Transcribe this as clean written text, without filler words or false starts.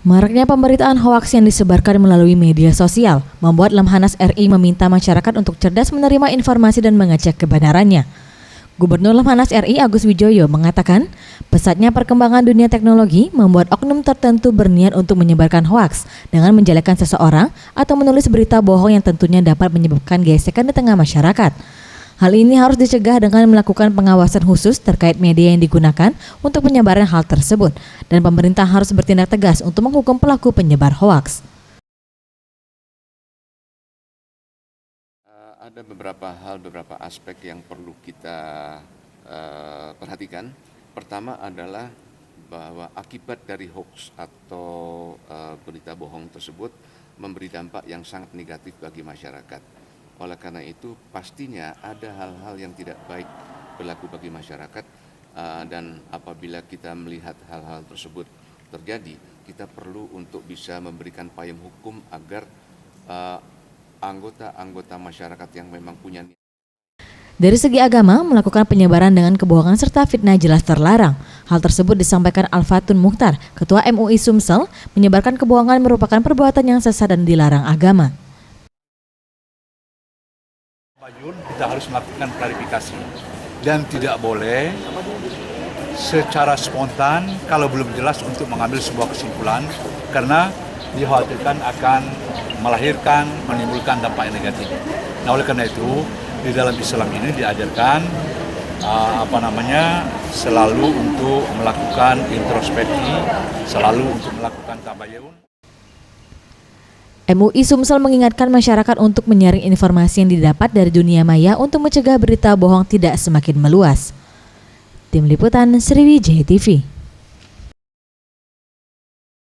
Maraknya pemberitaan hoaks yang disebarkan melalui media sosial membuat Lemhanas RI meminta masyarakat untuk cerdas menerima informasi dan mengecek kebenarannya. Gubernur Lemhanas RI Agus Wijoyo mengatakan, pesatnya perkembangan dunia teknologi membuat oknum tertentu berniat untuk menyebarkan hoaks dengan menjelekkan seseorang atau menulis berita bohong yang tentunya dapat menyebabkan gesekan di tengah masyarakat. Hal ini harus dicegah dengan melakukan pengawasan khusus terkait media yang digunakan untuk penyebaran hal tersebut, dan pemerintah harus bertindak tegas untuk menghukum pelaku penyebar hoaks. Ada beberapa aspek yang perlu kita perhatikan. Pertama adalah bahwa akibat dari hoaks atau berita bohong tersebut memberi dampak yang sangat negatif bagi masyarakat. Oleh karena itu pastinya ada hal-hal yang tidak baik berlaku bagi masyarakat, dan apabila kita melihat hal-hal tersebut terjadi, kita perlu untuk bisa memberikan payung hukum agar anggota-anggota masyarakat yang memang punya. Dari segi agama, melakukan penyebaran dengan kebohongan serta fitnah jelas terlarang. Hal tersebut disampaikan Al-Fatun Mukhtar, Ketua MUI Sumsel, menyebarkan kebohongan merupakan perbuatan yang sesat dan dilarang agama. Kita harus melakukan klarifikasi dan tidak boleh secara spontan kalau belum jelas untuk mengambil sebuah kesimpulan, karena dikhawatirkan akan menimbulkan dampak yang negatif. Nah, oleh karena itu di dalam Islam ini diajarkan selalu untuk melakukan introspeksi, selalu untuk melakukan tabayun. MUI Sumsel mengingatkan masyarakat untuk menyaring informasi yang didapat dari dunia maya untuk mencegah berita bohong tidak semakin meluas. Tim Liputan Sriwijaya TV.